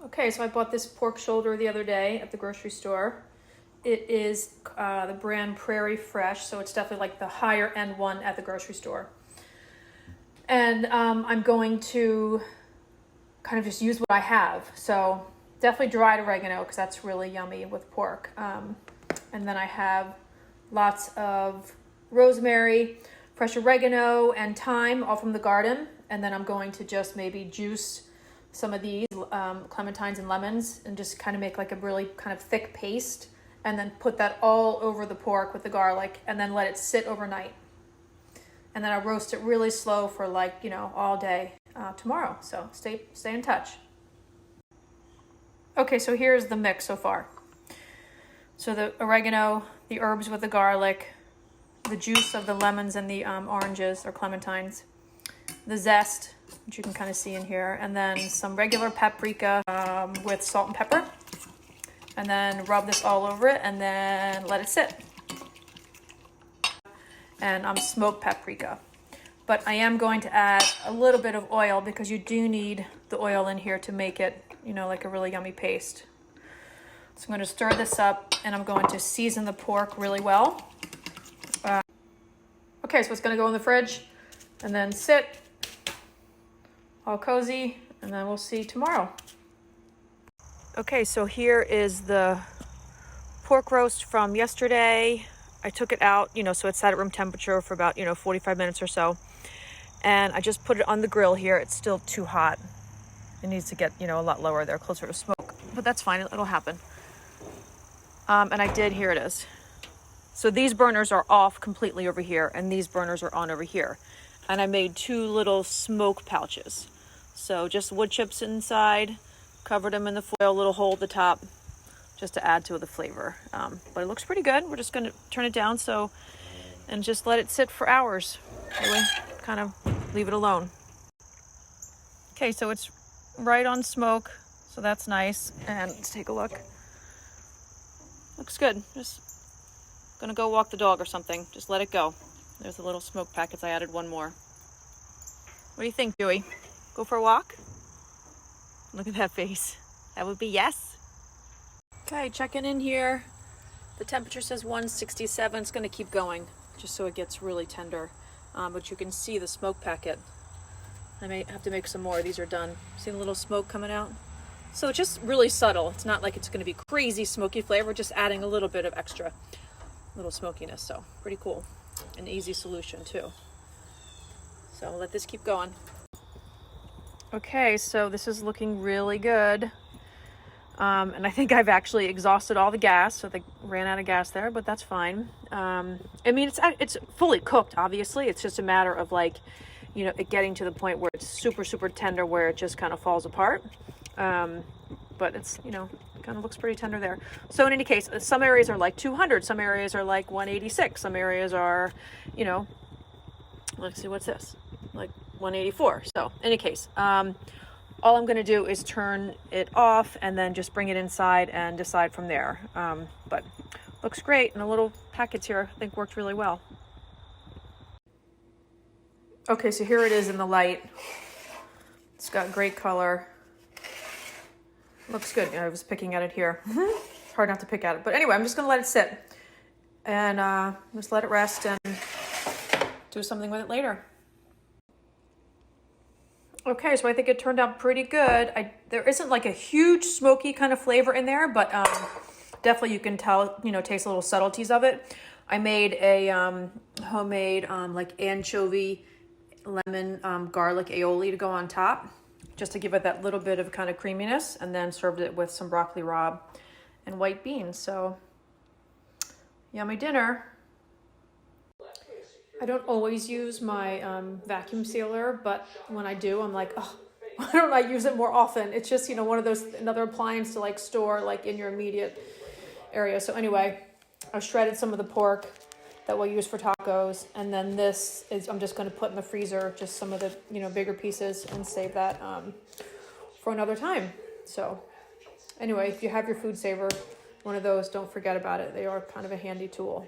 Okay, so I bought this pork shoulder the other day at the grocery store. It is the brand Prairie Fresh, so it's definitely like the higher end one at the grocery store. And I'm going to kind of just use what I have. So definitely dried oregano because that's really yummy with pork. And then I have lots of rosemary, fresh oregano, and thyme, all from the garden. And then I'm going to just maybe juice some of these clementines and lemons and just kind of make like a really kind of thick paste, and then put that all over the pork with the garlic and then let it sit overnight. And then I'll roast it really slow for like, all day tomorrow. So stay in touch. Okay, so here's the mix so far. So the oregano, the herbs with the garlic, the juice of the lemons and the oranges or clementines, the zest, which you can kind of see in here, and then some regular paprika with salt and pepper. And then rub this all over it and then let it sit. And smoked paprika. But I am going to add a little bit of oil because you do need the oil in here to make it, like a really yummy paste. So I'm going to stir this up and I'm going to season the pork really well. Okay, so it's going to go in the fridge and then sit all cozy, and then we'll see tomorrow. Okay, so here is the pork roast from yesterday. I took it out, so it's sat at room temperature for about, 45 minutes or so. And I just put it on the grill here. It's still too hot. It needs to get, a lot lower there, closer to smoke. But that's fine, it'll happen. And here it is. So these burners are off completely over here, and these burners are on over here. And I made 2 little smoke pouches. So just wood chips inside, covered them in the foil, little hole at the top, just to add to the flavor. But it looks pretty good. We're just going to turn it down and just let it sit for hours. Really kind of leave it alone. Okay, so it's right on smoke, so that's nice. And let's take a look. Looks good. Just gonna go walk the dog or something. Just let it go. There's the little smoke packets. I added 1 more. What do you think, Dewey? Go for a walk? Look at that face. That would be yes. Okay, checking in here. The temperature says 167. It's going to keep going just so it gets really tender. But you can see the smoke packet. I may have to make some more. These are done. See the little smoke coming out? So it's just really subtle. It's not like it's going to be crazy smoky flavor. Just adding a little bit of extra little smokiness. So pretty cool. An easy solution too. So I'll let this keep going. Okay, so this is looking really good. And I think I've actually exhausted all the gas, so they ran out of gas there, but that's fine. It's fully cooked, obviously. It's just a matter of it getting to the point where it's super, super tender, where it just kind of falls apart. But it's, kind of looks pretty tender there. So in any case, some areas are like 200, some areas are like 186, some areas are, let's see, what's this? Like 184. So in any case, all I'm going to do is turn it off and then just bring it inside and decide from there. But looks great. And the little packets here, I think, worked really well. Okay, so here it is in the light. It's got great color. Looks good. I was picking at it here. It's hard not to pick at it. But anyway, I'm just going to let it sit. And just let it rest and do something with it later. Okay, so I think it turned out pretty good. There isn't like a huge smoky kind of flavor in there, but definitely you can tell, taste little subtleties of it. I made a homemade like anchovy, lemon, garlic aioli to go on top, just to give it that little bit of kind of creaminess, and then served it with some broccoli rabe and white beans. So yummy dinner. I don't always use my vacuum sealer, but when I do, I'm like, oh, why don't I use it more often? It's just, one of those, another appliance to store in your immediate area. So anyway, I shredded some of the pork that we'll use for tacos. And then I'm just going to put in the freezer, just some of the, bigger pieces, and save that for another time. So anyway, if you have your food saver, one of those, don't forget about it. They are kind of a handy tool.